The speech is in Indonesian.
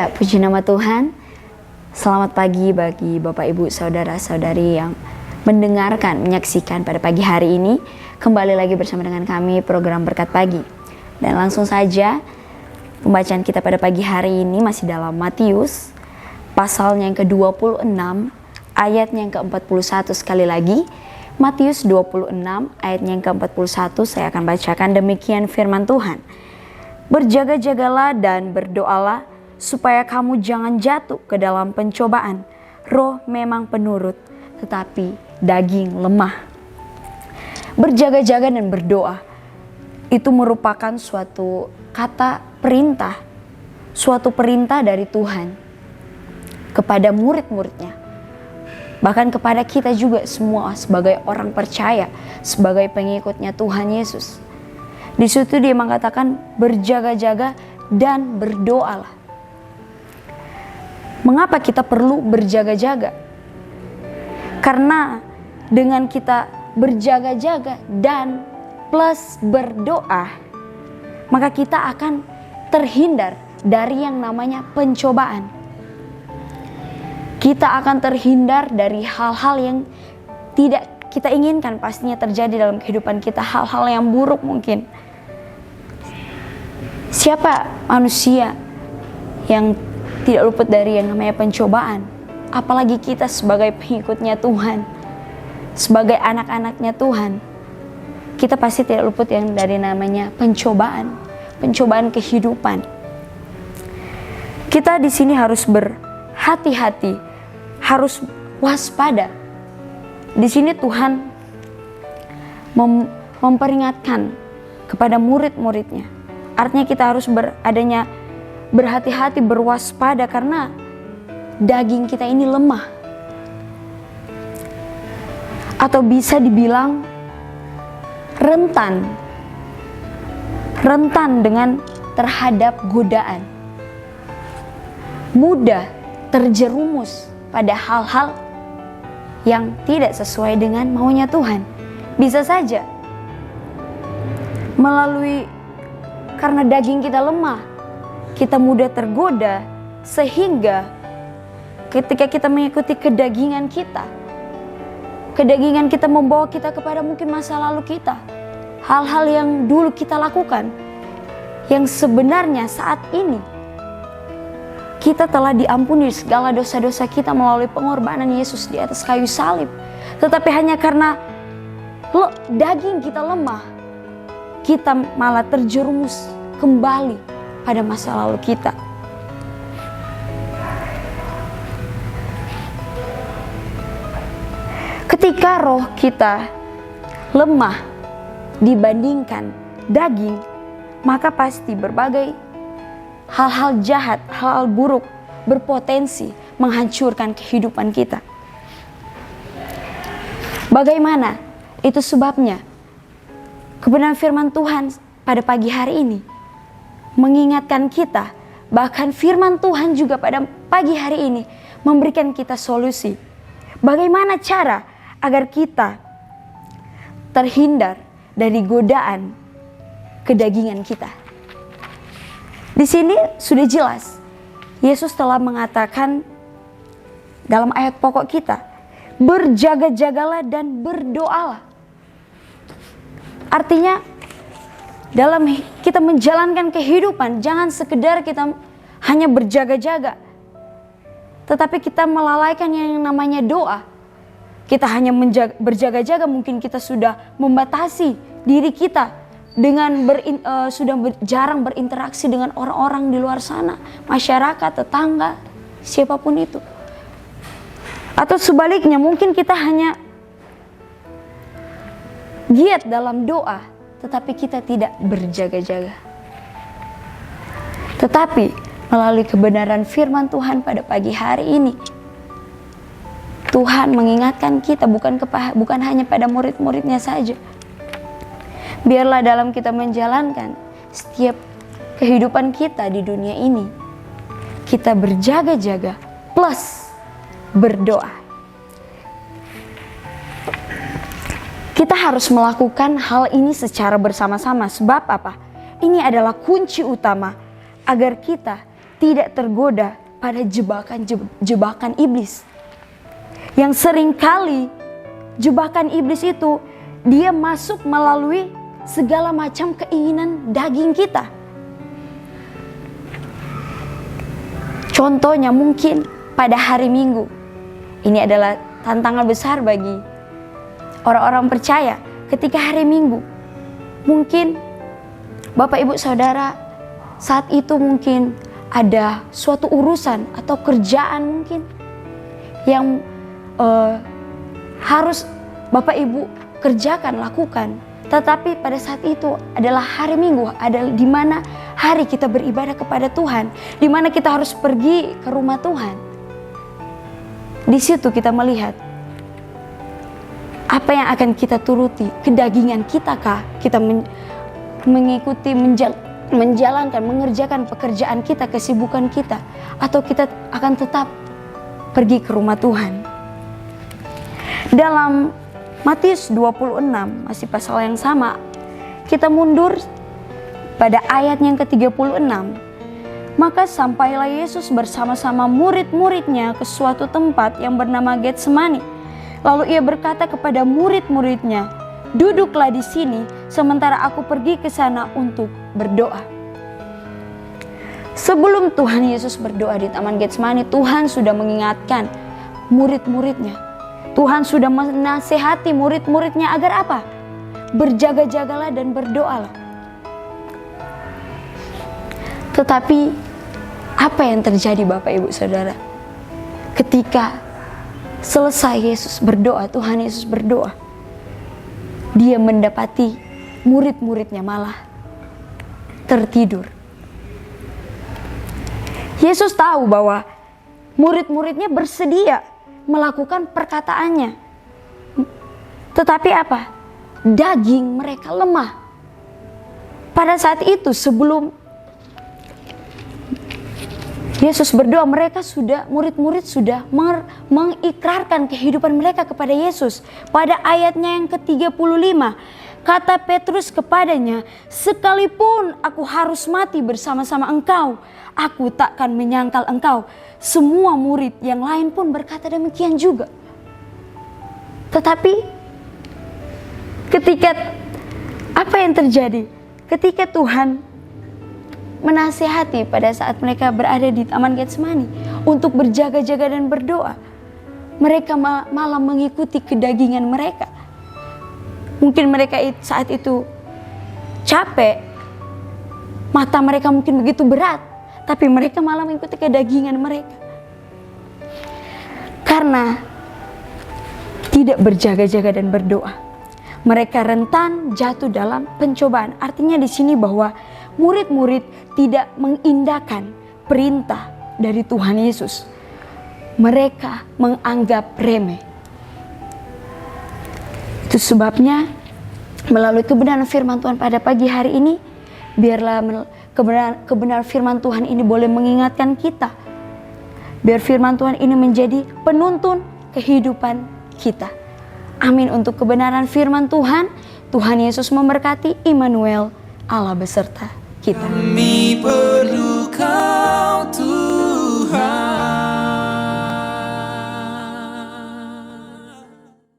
Ya, puji nama Tuhan. Selamat pagi bagi Bapak Ibu Saudara-saudari yang mendengarkan, menyaksikan pada pagi hari ini. Kembali lagi bersama dengan kami program Berkat Pagi. Dan langsung saja pembacaan kita pada pagi hari ini masih dalam Matius pasalnya yang ke-26 ayatnya yang ke-41. Sekali lagi Matius 26 ayatnya yang ke-41 saya akan bacakan demikian firman Tuhan. Berjaga-jagalah dan berdoalah supaya kamu jangan jatuh ke dalam pencobaan. Roh memang penurut, tetapi daging lemah. Berjaga-jaga dan berdoa itu merupakan suatu kata perintah, suatu perintah dari Tuhan kepada murid-muridnya. Bahkan kepada kita juga semua sebagai orang percaya, sebagai pengikutnya Tuhan Yesus. Di situ dia mengatakan berjaga-jaga dan berdoalah. Mengapa kita perlu berjaga-jaga? Karena dengan kita berjaga-jaga dan plus berdoa, maka kita akan terhindar dari yang namanya pencobaan. Kita akan terhindar dari hal-hal yang tidak kita inginkan pastinya terjadi dalam kehidupan kita, hal-hal yang buruk mungkin. Siapa manusia yang tidak luput dari yang namanya pencobaan? Apalagi kita sebagai pengikutnya Tuhan, sebagai anak-anaknya Tuhan, kita pasti tidak luput yang dari namanya pencobaan, pencobaan kehidupan. Kita di sini harus berhati-hati, harus waspada. Di sini Tuhan memperingatkan kepada murid-muridnya. Artinya kita harus berhati-hati, berwaspada karena daging kita ini lemah. Atau bisa dibilang rentan dengan terhadap godaan. Mudah terjerumus pada hal-hal yang tidak sesuai dengan maunya Tuhan. Bisa saja karena daging kita lemah, kita mudah tergoda, sehingga ketika kita mengikuti kedagingan kita membawa kita kepada mungkin masa lalu kita, hal-hal yang dulu kita lakukan, yang sebenarnya saat ini kita telah diampuni segala dosa-dosa kita melalui pengorbanan Yesus di atas kayu salib. Tetapi hanya karena daging kita lemah, kita malah terjerumus kembali pada masa lalu kita. Ketika roh kita lemah dibandingkan daging, maka pasti berbagai hal-hal jahat, hal-hal buruk berpotensi menghancurkan kehidupan kita. Bagaimana? Itu sebabnya kebenaran firman Tuhan pada pagi hari ini mengingatkan kita, bahkan firman Tuhan juga pada pagi hari ini memberikan kita solusi. Bagaimana cara agar kita terhindar dari godaan kedagingan kita? Di sini sudah jelas, Yesus telah mengatakan dalam ayat pokok kita, berjaga-jagalah dan berdoalah. Artinya dalam kita menjalankan kehidupan, jangan sekedar kita hanya berjaga-jaga, tetapi kita melalaikan yang namanya doa. Kita hanya berjaga-jaga, mungkin kita sudah membatasi diri kita dengan jarang berinteraksi dengan orang-orang di luar sana, masyarakat, tetangga, siapapun itu. Atau sebaliknya, mungkin kita hanya giat dalam doa, tetapi kita tidak berjaga-jaga. Tetapi melalui kebenaran firman Tuhan pada pagi hari ini, Tuhan mengingatkan kita bukan hanya pada murid-muridnya saja. Biarlah dalam kita menjalankan setiap kehidupan kita di dunia ini, kita berjaga-jaga plus berdoa. Kita harus melakukan hal ini secara bersama-sama. Sebab apa? Ini adalah kunci utama agar kita tidak tergoda pada jebakan iblis. Yang seringkali jebakan iblis itu dia masuk melalui segala macam keinginan daging kita. Contohnya mungkin pada hari Minggu. Ini adalah tantangan besar bagi orang-orang percaya. Ketika hari Minggu, mungkin Bapak Ibu Saudara saat itu mungkin ada suatu urusan atau kerjaan mungkin yang harus Bapak Ibu kerjakan, lakukan. Tetapi pada saat itu adalah hari Minggu, adalah di mana hari kita beribadah kepada Tuhan, di mana kita harus pergi ke rumah Tuhan. Di situ kita melihat apa yang akan kita turuti, kedagingan kita kah? Kita mengikuti, menjalankan, mengerjakan pekerjaan kita, kesibukan kita, atau kita akan tetap pergi ke rumah Tuhan. Dalam Matius 26, masih pasal yang sama, kita mundur pada ayat yang ke-36. Maka sampailah Yesus bersama-sama murid-muridnya ke suatu tempat yang bernama Getsemani. Lalu ia berkata kepada murid-muridnya, "Duduklah di sini sementara aku pergi ke sana untuk berdoa." Sebelum Tuhan Yesus berdoa di Taman Getsemani, Tuhan sudah mengingatkan murid-muridnya. Tuhan sudah menasihati murid-muridnya agar apa? Berjaga-jagalah dan berdoalah. Tetapi apa yang terjadi Bapak Ibu Saudara? Ketika selesai Yesus berdoa, Tuhan Yesus berdoa, dia mendapati murid-muridnya malah tertidur. Yesus tahu bahwa murid-muridnya bersedia melakukan perkataannya. Tetapi apa? Daging mereka lemah. Pada saat itu sebelum Yesus berdoa, murid-murid sudah mengikrarkan kehidupan mereka kepada Yesus. Pada ayatnya yang ke-35, kata Petrus kepadanya, "Sekalipun aku harus mati bersama-sama engkau, aku takkan menyangkal engkau." Semua murid yang lain pun berkata demikian juga. Tetapi ketika apa yang terjadi? Ketika Tuhan menasihati pada saat mereka berada di Taman Getsemani untuk berjaga-jaga dan berdoa, mereka malah mengikuti kedagingan mereka. Mungkin mereka saat itu capek, mata mereka mungkin begitu berat, tapi mereka malah mengikuti kedagingan mereka. Karena tidak berjaga-jaga dan berdoa, mereka rentan jatuh dalam pencobaan. Artinya di sini bahwa murid-murid tidak mengindahkan perintah dari Tuhan Yesus. Mereka menganggap remeh. Itu sebabnya melalui kebenaran firman Tuhan pada pagi hari ini, biarlah kebenaran firman Tuhan ini boleh mengingatkan kita. Biar firman Tuhan ini menjadi penuntun kehidupan kita. Amin untuk kebenaran firman Tuhan. Tuhan Yesus memberkati. Immanuel, Allah beserta kita. Kami perlu Kau Tuhan.